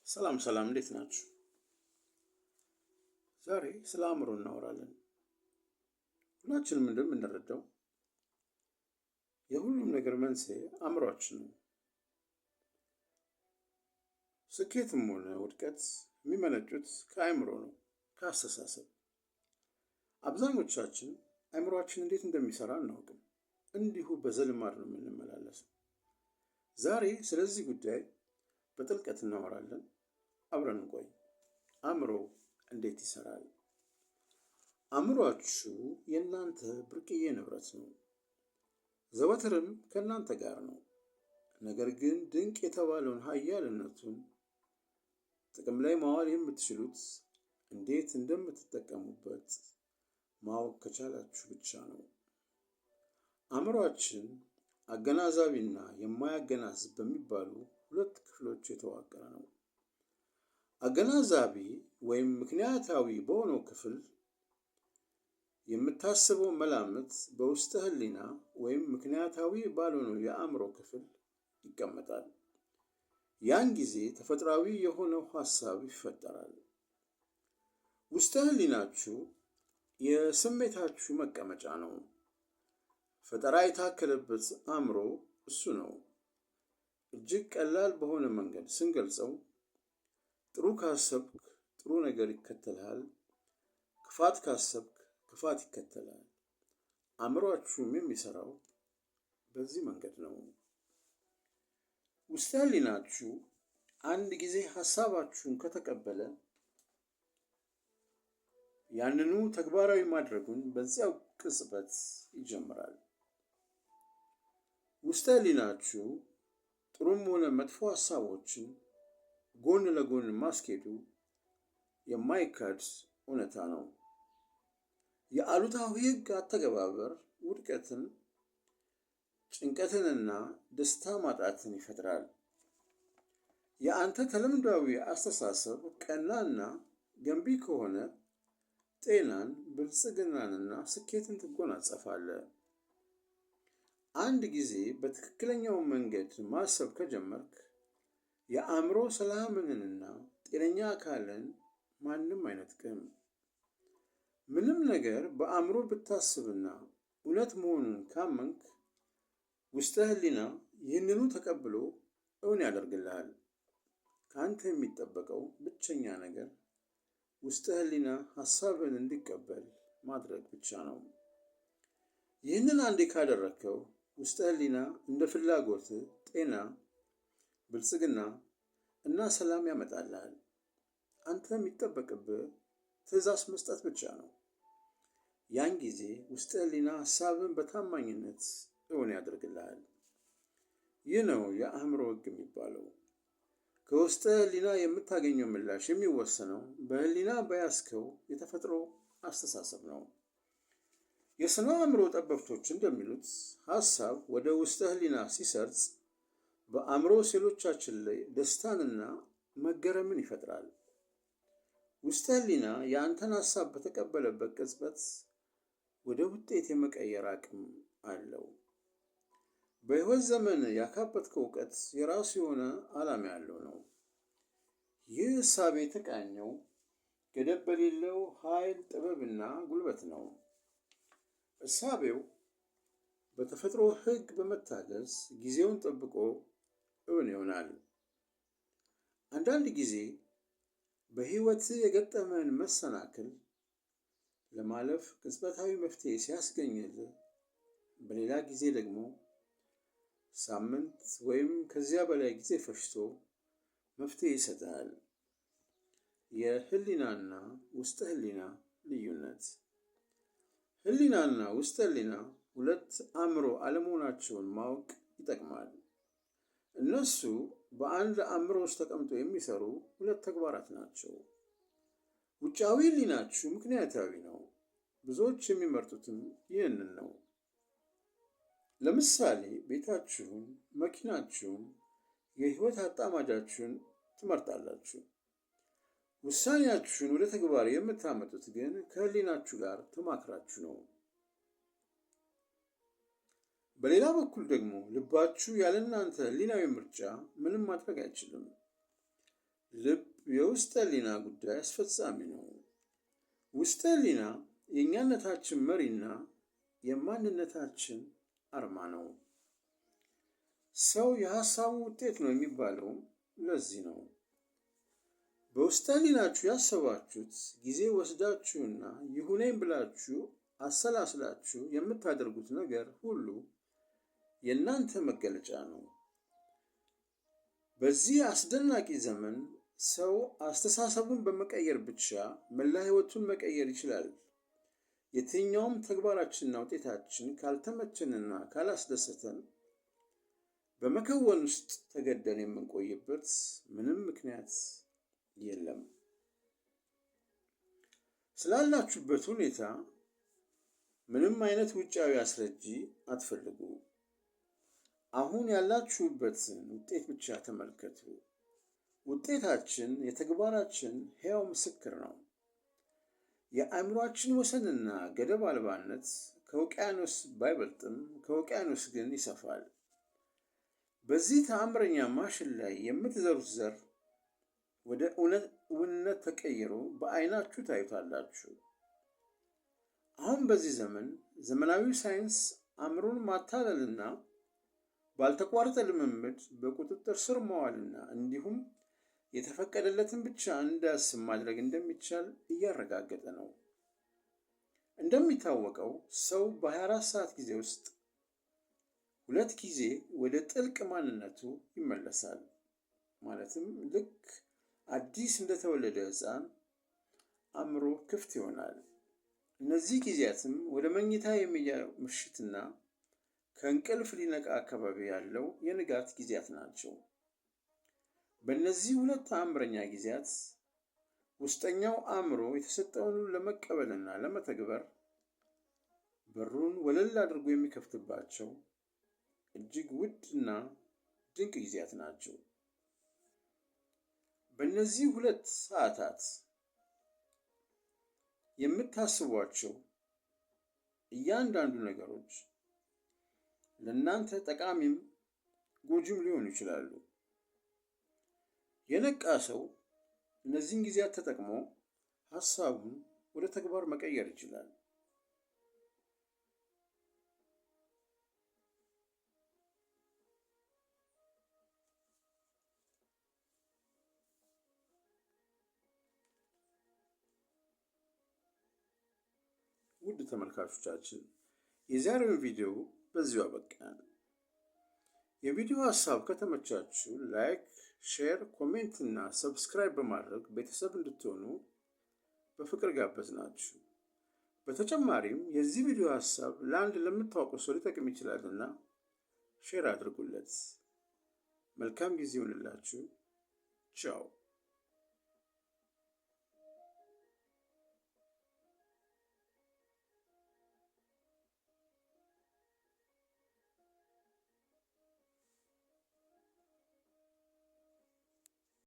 ሰላም ሰላም፣ እንዴት ናችሁ? ዛሬ ስለ አእምሮ እናወራለን። ሁላችንም እንደምንረዳው የሁሉም ነገር መንስኤ አእምሯችን ነው። ስኬትም ሆነ ውድቀት የሚመነጩት ከአእምሮ ነው፣ ከአስተሳሰብ። አብዛኞቻችን አእምሯችን እንዴት እንደሚሰራ አናውቅም። እንዲሁ በዘልማድ ነው የምንመላለሰው። ዛሬ ስለዚህ ጉዳይ በጥልቀት እናወራለን። አብረን እንቆይ። አእምሮ እንዴት ይሰራል? አእምሯችሁ የእናንተ ብርቅዬ ንብረት ነው። ዘወትርም ከእናንተ ጋር ነው። ነገር ግን ድንቅ የተባለውን ኃያልነቱን ጥቅም ላይ ማዋል የምትችሉት እንዴት እንደምትጠቀሙበት ማወቅ ከቻላችሁ ብቻ ነው። አእምሯችን አገናዛቢና የማያገናዝብ በሚባሉ ሁለት ክፍሎች የተዋቀረ ነው። አገናዛቢ ወይም ምክንያታዊ በሆነው ክፍል የምታስበው መላምት በውስጠ ህሊና ወይም ምክንያታዊ ባልሆነው የአእምሮ ክፍል ይቀመጣል። ያን ጊዜ ተፈጥሯዊ የሆነው ሐሳብ ይፈጠራል። ውስጠ ህሊናችሁ የስሜታችሁ መቀመጫ ነው። ፈጠራ የታከለበት አእምሮ እሱ ነው። እጅግ ቀላል በሆነ መንገድ ስንገልጸው ጥሩ ካሰብክ ጥሩ ነገር ይከተልሃል፣ ክፋት ካሰብክ ክፋት ይከተላል። አእምሯችሁም የሚሰራው በዚህ መንገድ ነው። ውስጠ ህሊናችሁ አንድ ጊዜ ሐሳባችሁን ከተቀበለ ያንኑ ተግባራዊ ማድረጉን በዚያው ቅጽበት ይጀምራል። ውስጠ ህሊናችሁ ጥሩም ሆነ መጥፎ ሐሳቦችን ጎን ለጎን ማስኬዱ የማይካድ እውነታ ነው። የአሉታዊ ህግ አተገባበር ውድቀትን፣ ጭንቀትንና ደስታ ማጣትን ይፈጥራል። የአንተ ተለምዷዊ አስተሳሰብ ቀናና ገንቢ ከሆነ ጤናን፣ ብልጽግናንና ስኬትን ትጎናጸፋለህ። አንድ ጊዜ በትክክለኛው መንገድ ማሰብ ከጀመርክ የአእምሮ ሰላምንና ጤነኛ አካልን ማንም አይነጥቅም። ምንም ነገር በአእምሮ ብታስብና እውነት መሆኑን ካመንክ ውስጠ ህሊና ይህንኑ ተቀብሎ እውን ያደርግልሃል። ከአንተ የሚጠበቀው ብቸኛ ነገር ውስጠ ህሊና ሐሳብን እንዲቀበል ማድረግ ብቻ ነው። ይህንን አንዴ ካደረግከው ውስጠ ህሊና እንደ ፍላጎት ጤና፣ ብልጽግና እና ሰላም ያመጣልሃል። አንተ የሚጠበቅብህ ትዕዛዝ መስጠት ብቻ ነው። ያን ጊዜ ውስጠ ህሊና ሐሳብን በታማኝነት እውን ያደርግልሃል። ይህ ነው የአእምሮ ህግ የሚባለው። ከውስጠ ህሊና የምታገኘው ምላሽ የሚወሰነው በህሊና በያዝከው የተፈጥሮ አስተሳሰብ ነው። የስነ አእምሮ ጠበብቶች እንደሚሉት ሐሳብ ወደ ውስጠ ህሊና ሲሰርጽ በአእምሮ ሴሎቻችን ላይ ደስታንና መገረምን ይፈጥራል። ውስጠ ህሊና የአንተን ሐሳብ በተቀበለበት ቅጽበት ወደ ውጤት የመቀየር አቅም አለው። በሕይወት ዘመን ያካበትከው እውቀት የራሱ የሆነ ዓላማ ያለው ነው። ይህ እሳቤ የተቃኘው ገደብ በሌለው ኃይል፣ ጥበብና ጉልበት ነው። እሳቤው በተፈጥሮ ህግ በመታገዝ ጊዜውን ጠብቆ እውን ይሆናል። አንዳንድ ጊዜ በህይወት የገጠመን መሰናክል ለማለፍ ቅጽበታዊ መፍትሄ ሲያስገኝልህ፣ በሌላ ጊዜ ደግሞ ሳምንት ወይም ከዚያ በላይ ጊዜ ፈጅቶ መፍትሄ ይሰጣል። የህሊናና ውስጠ ህሊና ልዩነት። ህሊናና ውስጠ ህሊና ሁለት አእምሮ አለመሆናቸውን ማወቅ ይጠቅማል። እነሱ በአንድ አእምሮ ውስጥ ተቀምጦ የሚሰሩ ሁለት ተግባራት ናቸው። ውጫዊ ህሊናችሁ ምክንያታዊ ነው። ብዙዎች የሚመርጡትም ይህንን ነው። ለምሳሌ ቤታችሁን፣ መኪናችሁን፣ የህይወት አጣማጃችሁን ትመርጣላችሁ። ውሳኔያችሁን ወደ ተግባር የምታመጡት ግን ከህሊናችሁ ጋር ተማክራችሁ ነው። በሌላ በኩል ደግሞ ልባችሁ ያለ እናንተ ህሊናዊ ምርጫ ምንም ማድረግ አይችልም። ልብ የውስጠ ሕሊና ጉዳይ አስፈጻሚ ነው። ውስጠ ሕሊና የእኛነታችን መሪና የማንነታችን አርማ ነው። ሰው የሀሳቡ ውጤት ነው የሚባለው ለዚህ ነው። በውስጠ ሕሊናችሁ ያሰባችሁት ጊዜ ወስዳችሁና ይሁነኝ ብላችሁ አሰላስላችሁ የምታደርጉት ነገር ሁሉ የእናንተ መገለጫ ነው። በዚህ አስደናቂ ዘመን ሰው አስተሳሰቡን በመቀየር ብቻ መላ ሕይወቱን መቀየር ይችላል። የትኛውም ተግባራችንና ውጤታችን ካልተመቸንና ካላስደሰተን በመከወን ውስጥ ተገደን የምንቆይበት ምንም ምክንያት የለም። ስላላችሁበት ሁኔታ ምንም አይነት ውጫዊ አስረጂ አትፈልጉ። አሁን ያላችሁበትን ውጤት ብቻ ተመልከቱ። ውጤታችን የተግባራችን ሕያው ምስክር ነው። የአእምሯችን ወሰንና ገደብ አልባነት ከውቅያኖስ ባይበልጥም ከውቅያኖስ ግን ይሰፋል። በዚህ ተአምረኛ ማሽን ላይ የምትዘሩት ዘር ወደ እውነት ተቀይሮ በዓይናችሁ ታዩታላችሁ። አሁን በዚህ ዘመን ዘመናዊ ሳይንስ አእምሮን ማታለልና ባልተቋረጠ ልምምድ በቁጥጥር ስር መዋልና እንዲሁም የተፈቀደለትን ብቻ እንዳያስብ ማድረግ እንደሚቻል እያረጋገጠ ነው። እንደሚታወቀው ሰው በ24 ሰዓት ጊዜ ውስጥ 2 ጊዜ ወደ ጥልቅ ማንነቱ ይመለሳል። ማለትም ልክ አዲስ እንደተወለደ ሕፃን አእምሮ ክፍት ይሆናል። እነዚህ ጊዜያትም ወደ መኝታ የሚያየው ምሽትና ከእንቅልፍ ሊነቃ አካባቢ ያለው የንጋት ጊዜያት ናቸው። በእነዚህ 2 ተአምረኛ ጊዜያት ውስጠኛው አእምሮ የተሰጠውን ለመቀበልና ለመተግበር በሩን ወለል አድርጎ የሚከፍትባቸው እጅግ ውድና ድንቅ ጊዜያት ናቸው። በእነዚህ 2 ሰዓታት የምታስቧቸው እያንዳንዱ ነገሮች ለእናንተ ጠቃሚም ጎጂም ሊሆኑ ይችላሉ። የነቃ ሰው እነዚህን ጊዜያት ተጠቅሞ ሀሳቡን ወደ ተግባር መቀየር ይችላል። ውድ ተመልካቾቻችን የዛሬውን ቪዲዮ በዚሁ አበቃን። የቪዲዮ ሀሳብ ከተመቻችሁ ላይክ፣ ሼር፣ ኮሜንት እና ሰብስክራይብ በማድረግ ቤተሰብ እንድትሆኑ በፍቅር ጋበዝናችሁ። በተጨማሪም የዚህ ቪዲዮ ሀሳብ ለአንድ ለምታውቁ ሰው ሊጠቅም ይችላልና ሼር አድርጉለት። መልካም ጊዜ ይሁንላችሁ። ቻው።